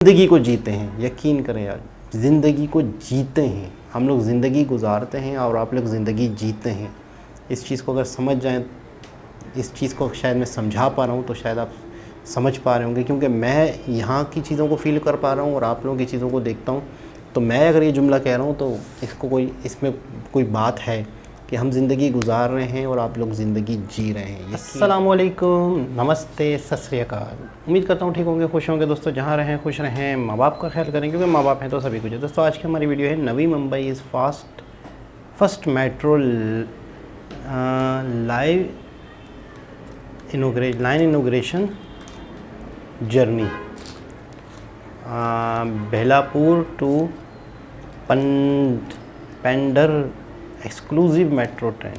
ज़िंदगी को जीते हैं, यकीन करें यार, ज़िंदगी को जीते हैं। हम लोग ज़िंदगी गुजारते हैं और आप लोग ज़िंदगी जीते हैं। इस चीज़ को अगर समझ जाएं, इस चीज़ को शायद मैं समझा पा रहा हूँ तो शायद आप समझ पा रहे होंगे, क्योंकि मैं यहाँ की चीज़ों को फ़ील कर पा रहा हूँ और आप लोगों की चीज़ों को देखता हूँ। तो मैं अगर ये जुमला कह रहा हूँ तो इसमें कोई बात है कि हम ज़िंदगी गुजार रहे हैं और आप लोग ज़िंदगी जी रहे हैं। अस्सलामुअलैकुम, नमस्ते, सत श्री अकाल। उम्मीद करता हूँ ठीक होंगे, खुश होंगे दोस्तों। जहाँ रहें खुश रहें, माँ बाप का ख्याल करें, क्योंकि माँ बाप हैं तो सभी कुछ है। दोस्तों आज की हमारी वीडियो है Navi Mumbai is first metro line inauguration journey Belapur to Pendhar exclusive metro train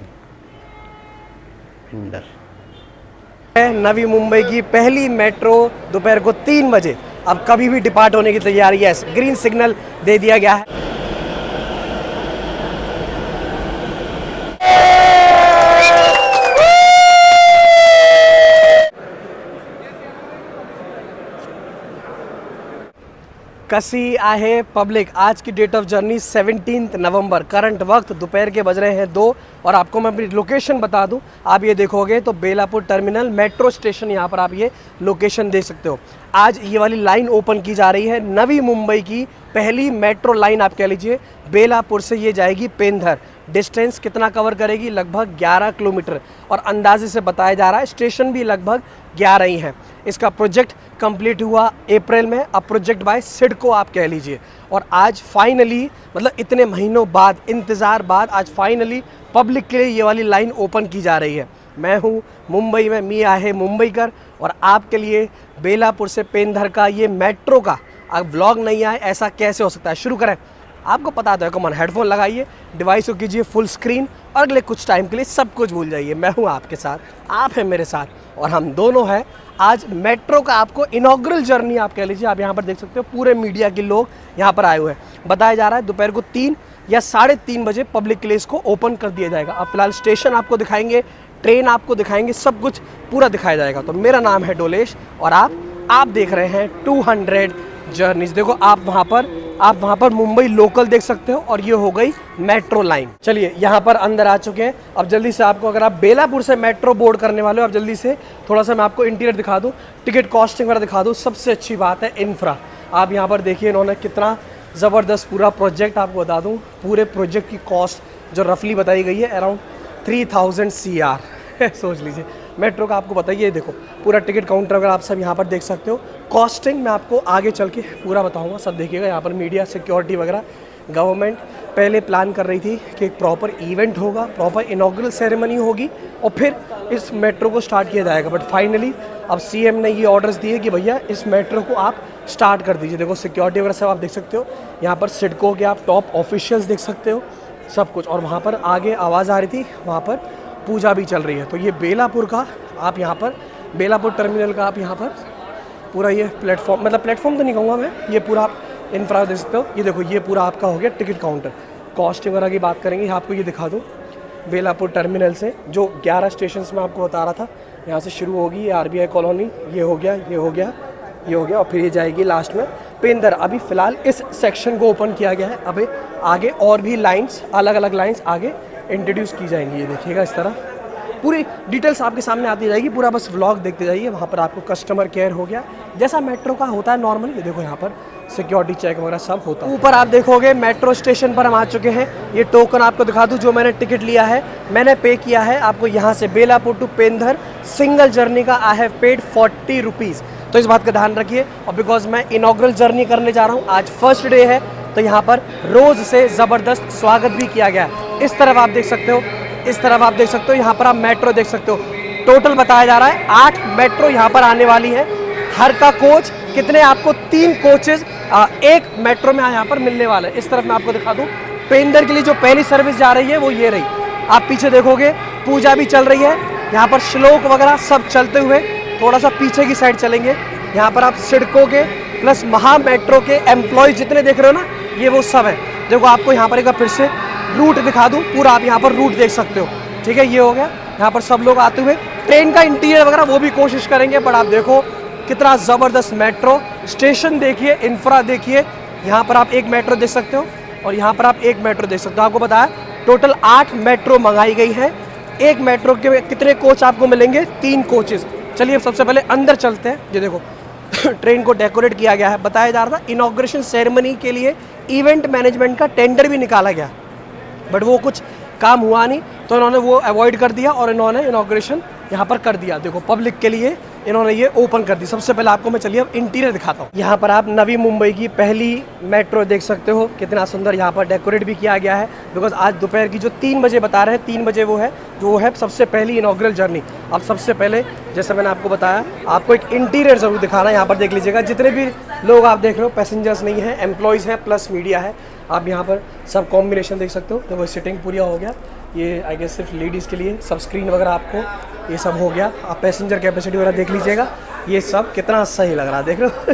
Pendhar. Navi Mumbai की पहली मेट्रो दोपहर को 3 बजे अब कभी भी डिपार्ट होने की तैयारी है। ग्रीन सिग्नल दे दिया गया है। कसी आहे पब्लिक। आज की date of journey 17 November. Current वक्त दोपहर के बज रहे हैं 2 और आपको मैं अपनी लोकेशन बता दूं। आप ये देखोगे तो बेलापुर टर्मिनल मेट्रो स्टेशन, यहाँ पर आप ये लोकेशन देख सकते हो। आज ये वाली लाइन ओपन की जा रही है, नवी मुंबई की पहली मेट्रो लाइन आप कह लीजिए। बेलापुर से ये जाएगी पेंधर। डिस्टेंस कितना कवर करेगी? लगभग 11 किलोमीटर, और अंदाजे से बताया जा रहा है स्टेशन भी लगभग 11 ही है। इसका प्रोजेक्ट कंप्लीट हुआ अप्रैल में। अब प्रोजेक्ट बाय सिडको आप कह लीजिए। और आज फाइनली, मतलब इतने महीनों बाद, इंतज़ार बाद, आज फाइनली पब्लिक के लिए ये वाली लाइन ओपन की जा रही है। मैं हूँ मुंबई में, मी आहे मुंबईकर, और आपके लिए बेलापुर से पेंधर का ये मेट्रो का अब व्लॉग नहीं आए, ऐसा कैसे हो सकता है। शुरू करें। आपको पता तो है, कॉमन हेडफोन लगाइए, डिवाइस को कीजिए फुल स्क्रीन, और अगले कुछ टाइम के लिए सब कुछ भूल जाइए। मैं हूँ आपके साथ, आप हैं मेरे साथ, और हम दोनों हैं आज मेट्रो का आपको इनॉग्रल जर्नी आप कह लीजिए। आप यहाँ पर देख सकते हो पूरे मीडिया के लोग यहाँ पर आए हुए हैं। बताया जा रहा है दोपहर को 3 या 3:30 बजे पब्लिक के लिए इसको ओपन कर दिया जाएगा। अब फिलहाल स्टेशन आपको दिखाएंगे, ट्रेन आपको दिखाएंगे, सब कुछ पूरा दिखाया जाएगा। तो मेरा नाम है डोलेश और आप देख रहे हैं 200 जर्नीज। देखो आप वहाँ पर मुंबई लोकल देख सकते हो, और ये हो गई मेट्रो लाइन। चलिए यहाँ पर अंदर आ चुके हैं। अब जल्दी से आपको, अगर आप बेलापुर से मेट्रो बोर्ड करने वाले हो, अब जल्दी से थोड़ा सा मैं आपको इंटीरियर दिखा दूँ, टिकट कॉस्टिंग वगैरह दिखा दूँ। सबसे अच्छी बात है इंफ्रा। आप यहाँ पर देखिए इन्होंने कितना ज़बरदस्त पूरा प्रोजेक्ट, आपको बता दूँ पूरे प्रोजेक्ट की कॉस्ट जो रफली बताई गई है अराउंड 3000 CR सोच लीजिए। मेट्रो का आपको बताइए, देखो पूरा टिकट काउंटर वगैरह आप सब यहाँ पर देख सकते हो। कॉस्टिंग मैं आपको आगे चल के पूरा बताऊँगा, सब देखिएगा। यहाँ पर मीडिया सिक्योरिटी वगैरह, गवर्नमेंट पहले प्लान कर रही थी कि एक प्रॉपर इवेंट होगा, प्रॉपर इनॉग्रल सेरेमनी होगी, और फिर इस मेट्रो को स्टार्ट किया जाएगा। बट फाइनली अब CM ने ये ऑर्डर्स दिए कि भैया इस मेट्रो को आप स्टार्ट कर दीजिए। देखो सिक्योरिटी वगैरह सब आप देख सकते हो। यहाँ पर सिडको के आप टॉप ऑफिशियल्स देख सकते हो, सब कुछ। और वहाँ पर आगे आवाज़ आ रही थी, वहाँ पर पूजा भी चल रही है। तो ये बेलापुर का आप यहाँ पर, बेलापुर टर्मिनल का आप यहाँ पर पूरा ये प्लेटफॉर्म, मतलब प्लेटफॉर्म तो नहीं कहूँगा मैं, ये पूरा आप इंफ्रा देख सकते हो। ये देखो ये पूरा आपका हो गया टिकट काउंटर। कॉस्ट वगैरह की बात करेंगे, आपको ये दिखा दूँ। बेलापुर टर्मिनल से जो 11 स्टेशन में आपको बता रहा था, यहाँ से शुरू होगी ये RBI कॉलोनी, ये हो गया, ये हो गया, ये हो गया, और फिर ये जाएगी लास्ट में पेंधर। अभी फ़िलहाल इस सेक्शन को ओपन किया गया है। अभी आगे और भी लाइन्स, अलग अलग लाइन्स आगे इंट्रोड्यूस की जाएंगी। ये देखिएगा इस तरह पूरी डिटेल्स आपके सामने आती जाएगी। पूरा बस व्लॉग देखते जाइए। वहाँ पर आपको कस्टमर केयर हो गया, जैसा मेट्रो का होता है नॉर्मली। ये देखो यहाँ पर सिक्योरिटी चेक वगैरह सब होता है। ऊपर आप देखोगे मेट्रो स्टेशन पर हम आ चुके हैं। ये टोकन आपको दिखा दूँ, जो मैंने टिकट लिया है, मैंने पे किया है आपको यहाँ से Belapur to Pendhar single journey का। I have paid 40 rupees. तो इस बात का ध्यान रखिए। और बिकॉज मैं इनॉग्रल जर्नी करने जा रहा हूँ, आज फर्स्ट डे है, तो यहाँ पर रोज़ से ज़बरदस्त स्वागत भी किया गया है। इस तरफ आप देख सकते हो, इस तरफ आप देख सकते हो, यहाँ पर आप मेट्रो देख सकते हो। टोटल बताया जा रहा है 8 मेट्रो यहाँ पर आने वाली है। हर का कोच कितने, आपको 3 कोचेज एक मेट्रो में यहाँ पर मिलने वाले हैं। इस तरफ मैं आपको दिखा दूँ, पेंधर के लिए जो पहली सर्विस जा रही है वो ये रही। आप पीछे देखोगे पूजा भी चल रही है, यहाँ पर श्लोक वगैरह सब चलते हुए। थोड़ा सा पीछे की साइड चलेंगे, यहाँ पर आप सिडको के प्लस महा मेट्रो के एम्प्लॉय जितने देख रहे हो ना, ये वो सब है। देखो आपको यहाँ पर एक बार फिर से रूट दिखा दूँ, पूरा आप यहाँ पर रूट देख सकते हो। ठीक है, ये हो गया। यहाँ पर सब लोग आते हुए ट्रेन का इंटीरियर वगैरह वो भी कोशिश करेंगे। बट आप देखो कितना ज़बरदस्त मेट्रो स्टेशन देखिए, इंफ्रा देखिए। यहाँ पर आप एक मेट्रो देख सकते हो और यहाँ पर आप एक मेट्रो देख सकते हो। आपको बताया टोटल 8 मेट्रो मंगाई गई है। एक मेट्रो के कितने कोच आपको मिलेंगे? 3 कोचेस। चलिए अब सबसे पहले अंदर चलते हैं। ये देखो ट्रेन को डेकोरेट किया गया है। बताया जा रहा था इनॉग्रेशन सेरेमनी के लिए इवेंट मैनेजमेंट का टेंडर भी निकाला गया, बट वो कुछ काम हुआ नहीं, तो इन्होंने वो अवॉइड कर दिया और इन्होंने इनॉग्रेशन यहाँ पर कर दिया। देखो पब्लिक के लिए इन्होंने ये ओपन कर दी। सबसे पहले आपको मैं चलिए अब इंटीरियर दिखाता हूँ। यहाँ पर आप नवी मुंबई की पहली मेट्रो देख सकते हो, कितना सुंदर यहाँ पर डेकोरेट भी किया गया है। बिकॉज आज दोपहर की जो 3 बजे बता रहे हैं, 3 बजे वो है सबसे पहली इनॉग्रल जर्नी। अब सबसे पहले जैसे मैंने आपको बताया, आपको एक इंटीरियर ज़रूर दिखाना है। यहाँ पर देख लीजिएगा, जितने भी लोग आप देख रहे हो पैसेंजर्स नहीं है, एम्प्लॉयज़ हैं प्लस मीडिया है। आप यहाँ पर सब कॉम्बिनेशन देख सकते हो। देखो सिटिंग पूरी हो गया, ये आई गेस सिर्फ लेडीज़ के लिए सब स्क्रीन वगैरह आपको ये सब हो गया। आप पैसेंजर कैपेसिटी वगैरह देख लीजिएगा, ये सब कितना सही लग रहा है, देख रहे हो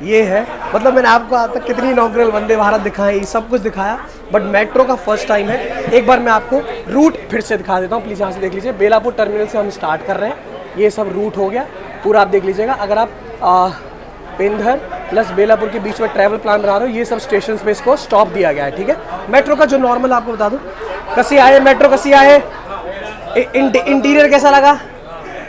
ये है मतलब मैंने आपको आज तक कितनी इनॉग्रल वंदे भारत दिखाई, सब कुछ दिखाया, बट मेट्रो का फर्स्ट टाइम है। एक बार मैं आपको रूट फिर से दिखा देता हूँ, प्लीज़ यहाँ से देख लीजिए। बेलापुर टर्मिनल से हम स्टार्ट कर रहे हैं, ये सब रूट हो गया पूरा, आप देख लीजिएगा। अगर आप पेंधर प्लस बेलापुर के बीच में ट्रैवल प्लान बना रहे हो, ये सब स्टेशन पे इसको स्टॉप दिया गया है, ठीक है। मेट्रो का जो नॉर्मल आपको बता दूँ, कसी आए मेट्रो, कसी आए, इंटीरियर कैसा लगा?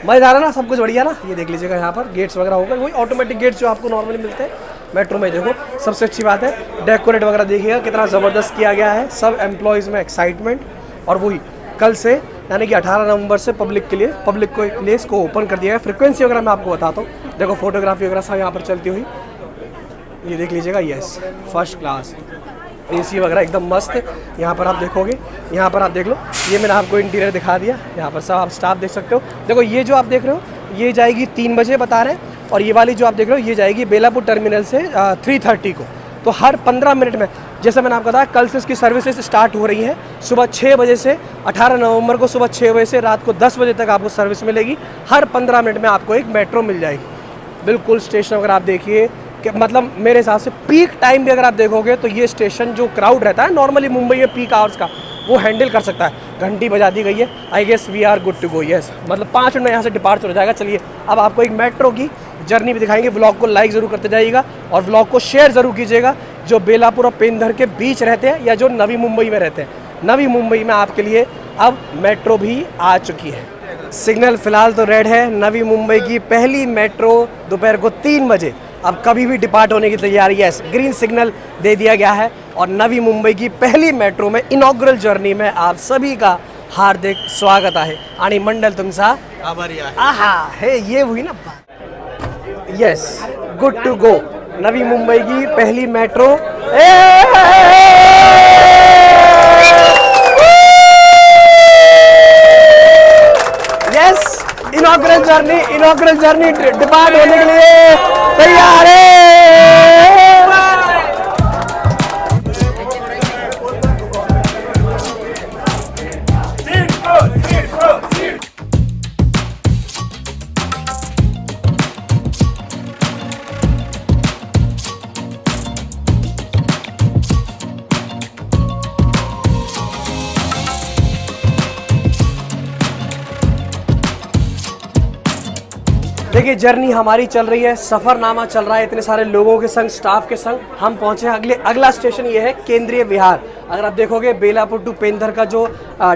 मज़ेदार है ना, सब कुछ बढ़िया ना। ये देख लीजिएगा, यहाँ पर गेट्स वगैरह होगा, वही ऑटोमेटिक गेट्स जो आपको नॉर्मली मिलते हैं मेट्रो में। देखो सबसे अच्छी बात है डेकोरेट वगैरह देखिएगा कितना ज़बरदस्त किया गया है। सब एम्प्लॉयज़ में एक्साइटमेंट, और वही कल से यानी कि 18 नवंबर से पब्लिक को एक प्लेस को ओपन कर दिया है। फ्रिक्वेंसी वगैरह मैं आपको बताता हूँ, देखो फोटोग्राफी वगैरह सब यहाँ पर चलती हुई, ये देख लीजिएगा। यस, फर्स्ट क्लास एसी वगैरह एकदम मस्त। यहाँ पर आप देखोगे, यहाँ पर आप देख लो, ये मैंने आपको इंटीरियर दिखा दिया। यहाँ पर सब आप स्टाफ देख सकते हो। देखो ये जो आप देख रहे हो, ये जाएगी 3 बजे बता रहे हैं, और ये वाली जो आप देख रहे हो ये जाएगी बेलापुर टर्मिनल से 3:30 को। तो हर 15 मिनट में, जैसे मैंने आपको बताया, कल से इसकी सर्विसेज स्टार्ट हो रही हैं। सुबह 6 बजे से 18 नवंबर को सुबह 6 बजे से रात को 10 बजे तक आपको सर्विस मिलेगी। हर 15 मिनट में आपको एक मेट्रो मिल जाएगी। बिल्कुल स्टेशन अगर आप देखिए कि मतलब मेरे हिसाब से पीक टाइम भी अगर आप देखोगे तो ये स्टेशन जो क्राउड रहता है नॉर्मली मुंबई में पीक आवर्स का, वो हैंडल कर सकता है। घंटी बजा दी गई है, I guess we are good to go. Yes, मतलब 5 मिनट में यहाँ से डिपार्चर हो जाएगा। चलिए अब आपको एक मेट्रो की जर्नी भी दिखाएंगे। व्लॉग को लाइक ज़रूर करते जाइएगा और व्लॉग को शेयर ज़रूर कीजिएगा, जो बेलापुर और पेंधर के बीच रहते हैं या जो नवी मुंबई में रहते हैं। नवी मुंबई में आपके लिए अब मेट्रो भी आ चुकी है। सिग्नल फिलहाल तो रेड है। नवी मुंबई की पहली मेट्रो दोपहर को 3 बजे अब कभी भी डिपार्ट होने की तैयारी है। ग्रीन सिग्नल दे दिया गया है और नवी मुंबई की पहली मेट्रो में इनॉग्रल जर्नी में आप सभी का हार्दिक स्वागत आहे आणि मंडल तुमचा आभारी आहे। आहा, हे ये हुई ना बात। Yes, good to go. Navi Mumbai की पहली metro. Yes, inaugural journey depart होने के लिए तैयार है। देखिए जर्नी हमारी चल रही है, सफ़रनामा चल रहा है इतने सारे लोगों के संग, स्टाफ के संग। हम पहुंचे हैं अगला स्टेशन ये है केंद्रीय विहार। अगर आप देखोगे बेलापुर टू पेंधर का जो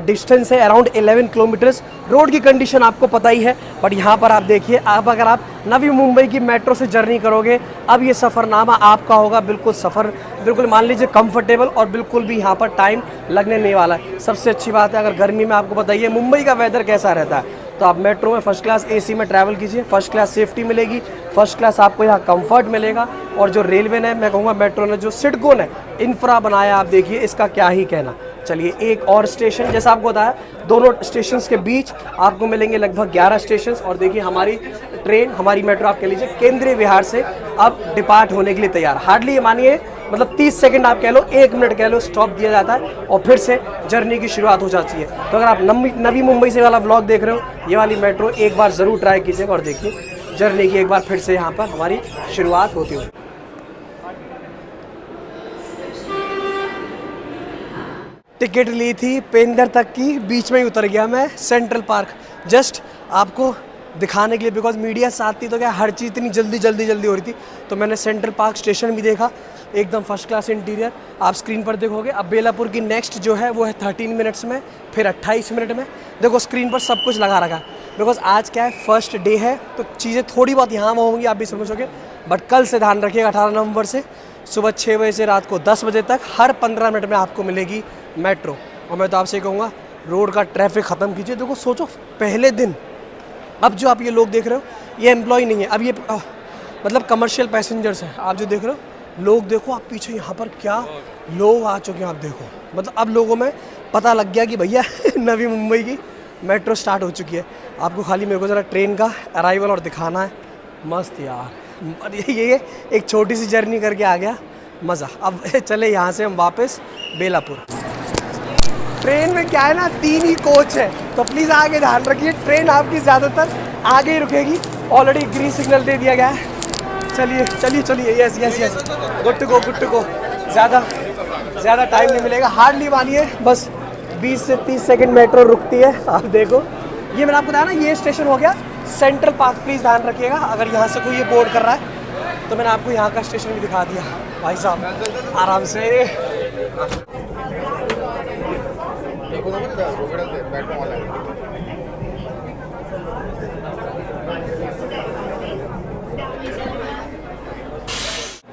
डिस्टेंस है अराउंड 11 किलोमीटर्स। रोड की कंडीशन आपको पता ही है, बट यहाँ पर आप देखिए, अब अगर आप नवी मुंबई की मेट्रो से जर्नी करोगे, अब ये सफ़रनामा आपका होगा बिल्कुल मान लीजिए कंफर्टेबल, और बिल्कुल भी यहाँ पर टाइम लगने नहीं वाला है। सबसे अच्छी बात है, अगर गर्मी में आपको बताइए मुंबई का वेदर कैसा रहता है, तो आप मेट्रो में फर्स्ट क्लास एसी में ट्रैवल कीजिए। फर्स्ट क्लास सेफ्टी मिलेगी, फर्स्ट क्लास आपको यहाँ कंफर्ट मिलेगा। और जो रेलवे ने, मैं कहूँगा मेट्रो ने जो सिडको ने इंफ्रा बनाया, आप देखिए इसका क्या ही कहना। चलिए एक और स्टेशन, जैसा आपको बताया दोनों स्टेशंस के बीच आपको मिलेंगे लगभग 11 स्टेशंस। और देखिए हमारी ट्रेन, हमारी मेट्रो आप कह लीजिए केंद्रीय विहार से अब डिपार्ट होने के लिए तैयार। हार्डली मानिए मतलब 30 सेकंड आप कह लो, 1 मिनट कह लो, स्टॉप दिया जाता है और फिर से जर्नी की शुरुआत हो जाती है। तो अगर आप नवी मुंबई से वाला व्लॉग देख रहे हो, ये वाली मेट्रो एक बार ज़रूर ट्राई कीजिएगा और देखिए जर्नी की एक बार फिर से यहाँ पर हमारी शुरुआत होती है। टिकट ली थी पेंधर तक की, बीच में ही उतर गया मैं सेंट्रल पार्क। जस्ट आपको दिखाने के लिए, बिकॉज मीडिया साथ थी तो क्या हर चीज़ इतनी जल्दी हो रही थी। तो मैंने सेंट्रल पार्क स्टेशन भी देखा, एकदम फर्स्ट क्लास इंटीरियर आप स्क्रीन पर देखोगे। अब बेलापुर की नेक्स्ट जो है वो है 13 मिनट्स में, फिर 28 मिनट में। देखो स्क्रीन पर सब कुछ लगा रखा है, बिकॉज आज क्या है फर्स्ट डे है, तो चीज़ें थोड़ी बहुत यहाँ वहाँ होंगी, आप भी समझोगे। बट कल से ध्यान रखिएगा, 18 नवंबर से सुबह 6 बजे से रात को 10 बजे तक हर 15 मिनट में आपको मिलेगी मेट्रो। और मैं तो आपसे कहूँगा रोड का ट्रैफिक ख़त्म कीजिए। देखो सोचो पहले दिन, अब जो आप ये लोग देख रहे हो ये एम्प्लॉय नहीं है, अब ये मतलब कमर्शियल पैसेंजर्स हैं। आप जो देख रहे हो लोग, देखो आप पीछे यहाँ पर क्या लोग आ चुके हैं, आप देखो। मतलब अब लोगों में पता लग गया कि भैया नवी मुंबई की मेट्रो स्टार्ट हो चुकी है। आपको खाली मेरे को ज़रा ट्रेन का अराइवल और दिखाना है। मस्त यार, ये एक छोटी सी जर्नी करके आ गया, मज़ा। अब चले यहाँ से हम वापस बेलापुर। ट्रेन में क्या है ना, 3 ही कोच है, तो प्लीज़ आगे ध्यान रखिए, ट्रेन आपकी ज़्यादातर आगे ही रुकेगी। ऑलरेडी ग्रीन सिग्नल दे दिया गया है। चलिए, यस, गुड टू गो। ज़्यादा टाइम नहीं मिलेगा, हार्डली मानिए बस 20 से 30 सेकंड मेट्रो रुकती है। आप देखो, ये मैंने आपको बताया ना, ये स्टेशन हो गया सेंट्रल पार्क। प्लीज़ ध्यान रखिएगा, अगर यहाँ से कोई ये बोर्ड कर रहा है तो मैंने आपको यहाँ का स्टेशन भी दिखा दिया। भाई साहब आराम से।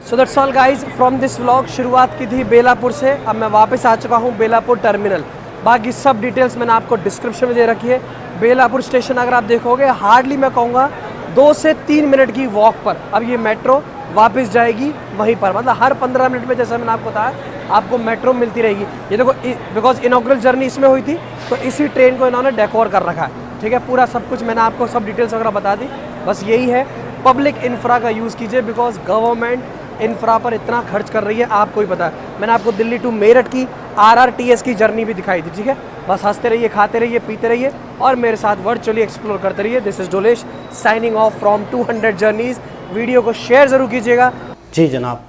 So that's all guys from this vlog. शुरुआत की थी बेलापुर से, अब मैं वापस आ चुका हूँ बेलापुर टर्मिनल। बाकी सब डिटेल्स मैंने आपको डिस्क्रिप्शन में दे रखी है। बेलापुर स्टेशन अगर आप देखोगे हार्डली मैं कहूँगा 2 से 3 मिनट की वॉक पर अब ये मेट्रो वापस जाएगी वहीं पर। मतलब हर 15 मिनट में, जैसा मैंने आपको बताया, आपको मेट्रो मिलती रहेगी। ये देखो, बिकॉज इनॉग्रल जर्नी इसमें हुई थी तो इसी ट्रेन को इन्होंने डेकोर कर रखा है। ठीक है, पूरा सब कुछ मैंने आपको सब डिटेल्स वगैरह बता दी। बस यही है, पब्लिक इंफ्रा का यूज़ कीजिए, बिकॉज गवर्नमेंट इंफ्रा पर इतना खर्च कर रही है, आपको ही पता है। मैंने आपको दिल्ली टू मेरठ की RRTS की जर्नी भी दिखाई थी। ठीक है, बस हंसते रहिए, खाते रहिए, पीते रहिए और मेरे साथ वर्चुअली एक्सप्लोर करते रहिए। This is Dolesh signing off from 200 journeys. Video को शेयर ज़रूर कीजिएगा। जी जनाब,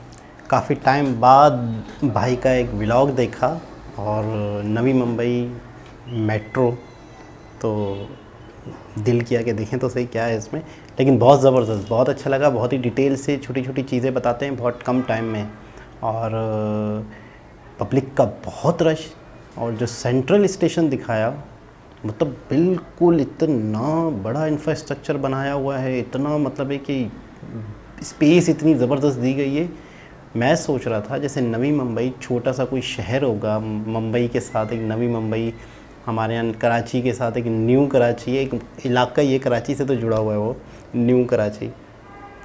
काफ़ी टाइम बाद भाई का एक व्लॉग देखा और नवी मुंबई मेट्रो, तो दिल किया कि देखें तो सही क्या है इसमें। लेकिन बहुत ज़बरदस्त, बहुत अच्छा लगा। बहुत ही डिटेल से छोटी छोटी चीज़ें बताते हैं बहुत कम टाइम में, और पब्लिक का बहुत रश। और जो सेंट्रल स्टेशन दिखाया, मतलब बिल्कुल इतना बड़ा इंफ्रास्ट्रक्चर बनाया हुआ है, इतना मतलब है कि स्पेस इतनी ज़बरदस्त दी गई है। मैं सोच रहा था जैसे नवी मुंबई छोटा सा कोई शहर होगा, मुंबई के साथ एक नवी मुंबई, हमारे यहाँ कराची के साथ एक न्यू कराची, एक इलाका ये कराची से तो जुड़ा हुआ है वो न्यू कराची।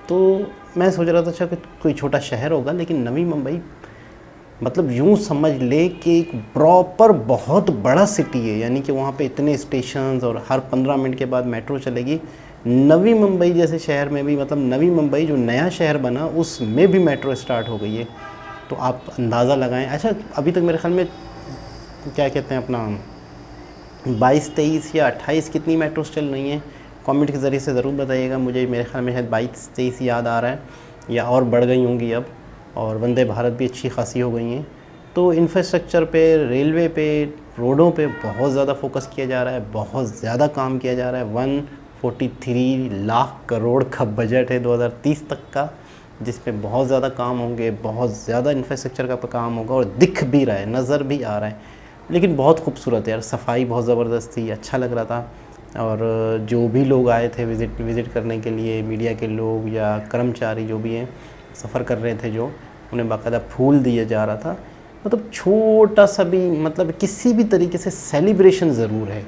तो मैं सोच रहा था अच्छा कि कोई छोटा शहर होगा, लेकिन नवी मुंबई मतलब यूँ समझ ले कि एक प्रॉपर बहुत बड़ा सिटी है। यानी कि वहाँ पे इतने स्टेशंस और हर 15 मिनट के बाद मेट्रो चलेगी। नवी मुंबई जैसे शहर में भी, मतलब नवी मुंबई जो नया शहर बना उसमें भी मेट्रो स्टार्ट हो गई है। तो आप अंदाज़ा लगाएं। अच्छा, अभी तक मेरे ख्याल में क्या कहते हैं अपना 22, 23 या 28 कितनी मेट्रोस चल रही हैं, कमेंट के ज़रिए से ज़रूर बताइएगा मुझे। मेरे ख्याल में शायद 22, 23 याद आ रहा है, या और बढ़ गई होंगी अब। और वंदे भारत भी अच्छी खासी हो गई हैं। तो इंफ्रास्ट्रक्चर पे, रेलवे पे, रोडों पे बहुत ज़्यादा फोकस किया जा रहा है, बहुत ज़्यादा काम किया जा रहा है। 143 लाख करोड़ का बजट है 2030 तक का, जिसमें बहुत ज़्यादा काम होंगे, बहुत ज़्यादा इंफ्रास्ट्रक्चर का काम होगा, और दिख भी रहा है, नज़र भी आ रहा है। लेकिन बहुत खूबसूरत है यार, सफाई बहुत ज़बरदस्त थी, अच्छा लग रहा था। और जो भी लोग आए थे विज़िट करने के लिए, मीडिया के लोग या कर्मचारी जो भी हैं सफ़र कर रहे थे, जो उन्हें बाकायदा फूल दिए जा रहा था। मतलब छोटा सा भी, मतलब किसी भी तरीके से सेलिब्रेशन ज़रूर है।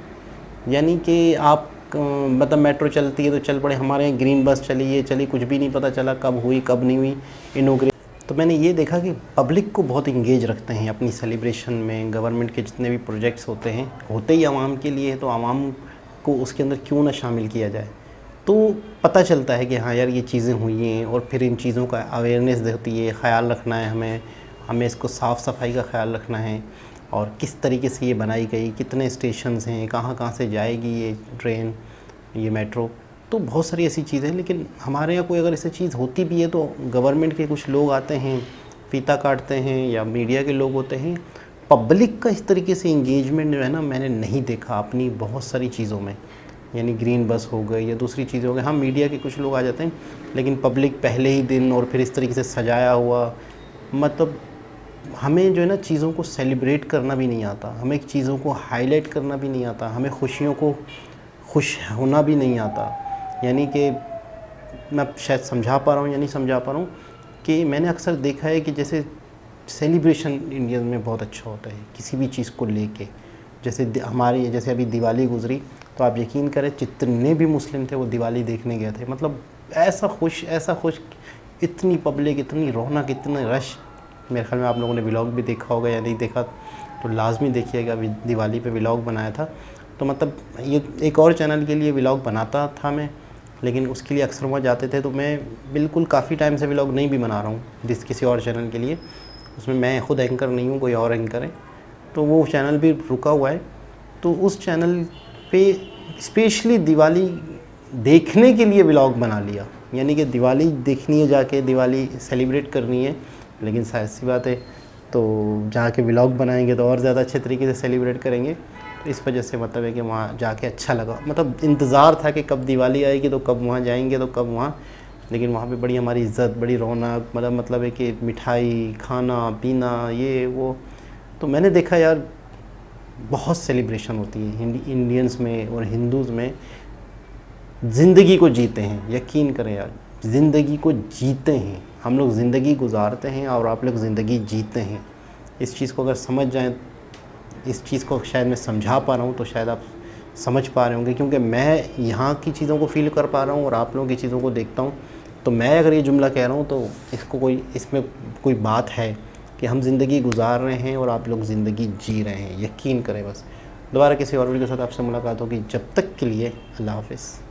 यानी कि आप मतलब मेट्रो चलती है तो चल पड़े, हमारे यहाँ ग्रीन बस चली, ये चली, कुछ भी नहीं पता चला कब हुई कब नहीं हुई इनोग्रेशन। तो मैंने ये देखा कि पब्लिक को बहुत इंगेज रखते हैं अपनी सेलिब्रेशन में। गवर्नमेंट के जितने भी प्रोजेक्ट्स होते हैं, होते ही आवाम के लिए, तो आवाम को उसके अंदर क्यों ना शामिल किया जाए। तो पता चलता है कि हाँ यार ये चीज़ें हुई हैं, और फिर इन चीज़ों का अवेयरनेस देती है, ख़्याल रखना है हमें इसको साफ़ सफाई का ख्याल रखना है, और किस तरीके से ये बनाई गई, कितने स्टेशंस हैं, कहाँ से जाएगी ये ट्रेन, ये मेट्रो। तो बहुत सारी ऐसी चीज़ें हैं। लेकिन हमारे यहाँ कोई अगर ऐसी चीज़ होती भी है तो गवर्नमेंट के कुछ लोग आते हैं, फीता काटते हैं, या मीडिया के लोग होते हैं। पब्लिक का इस तरीके से इंगेजमेंट जो है ना, मैंने नहीं देखा अपनी बहुत सारी चीज़ों में। यानी ग्रीन बस हो गई या दूसरी चीज़ें हो गई। हाँ, मीडिया के कुछ लोग आ जाते हैं, लेकिन पब्लिक पहले ही दिन और फिर इस तरीके से सजाया हुआ, मतलब हमें जो है ना चीज़ों को सेलिब्रेट करना भी नहीं आता, हमें चीज़ों को हाईलाइट करना भी नहीं आता, हमें खुशियों को खुश होना भी नहीं आता। यानी कि मैं शायद समझा पा रहा हूँ या नहीं समझा पा रहा हूँ कि मैंने अक्सर देखा है कि जैसे सेलिब्रेशन इंडिया में बहुत अच्छा होता है किसी भी चीज़ को लेके। जैसे हमारी जैसे अभी दिवाली गुजरी, तो आप यकीन करें जितने भी मुस्लिम थे वो दिवाली देखने गए थे। मतलब ऐसा खुश, इतनी पब्लिक, इतनी रौनक, इतने रश। मेरे ख्याल में आप लोगों ने व्लॉग भी देखा होगा, या नहीं देखा तो लाजमी देखिएगा। अभी दिवाली पे व्लॉग बनाया था, तो मतलब ये एक और चैनल के लिए व्लॉग बनाता था मैं, लेकिन उसके लिए अक्सर वहाँ जाते थे। तो मैं बिल्कुल काफ़ी टाइम से व्लॉग नहीं भी बना रहा हूँ किसी और चैनल के लिए। उसमें मैं खुद एंकर नहीं हूँ, कोई और एंकर है, तो वो चैनल भी रुका हुआ है। तो उस चैनल पे स्पेशली दिवाली देखने के लिए व्लॉग बना लिया। यानी कि दिवाली देखनी है, जाके दिवाली सेलिब्रेट करनी है, लेकिन साइज सी बात है तो जाके व्लॉग बनाएंगे तो और ज़्यादा अच्छे तरीके से सेलिब्रेट करेंगे। तो इस वजह से मतलब है कि वहाँ जाके अच्छा लगा। मतलब इंतज़ार था कि कब दिवाली आएगी, तो कब वहाँ जाएंगे, तो कब वहाँ। लेकिन वहाँ पे बड़ी हमारी इज़्ज़त, बड़ी रौनक, मतलब है कि मिठाई, खाना पीना, ये वो। तो मैंने देखा यार बहुत सेलिब्रेशन होती है इंडियंस में और हिंदूज़ में। ज़िंदगी को जीते हैं, यकीन करें यार, ज़िंदगी को जीते हैं हम लोग। ज़िंदगी गुजारते हैं और आप लोग ज़िंदगी जीते हैं। इस चीज़ को अगर समझ जाएं, इस चीज़ को शायद मैं समझा पा रहा हूँ, तो शायद आप समझ पा रहे होंगे, क्योंकि मैं यहाँ की चीज़ों को फ़ील कर पा रहा हूँ और आप लोगों की चीज़ों को देखता हूँ। तो मैं अगर ये जुमला कह रहा हूँ तो इसमें कोई बात है कि हम ज़िंदगी गुजार रहे हैं और आप लोग ज़िंदगी जी रहे हैं, यकीन करें। बस दोबारा किसी और वीडियो के साथ आपसे मुलाकात होगी, जब तक के लिए अल्लाह हाफ़िज़।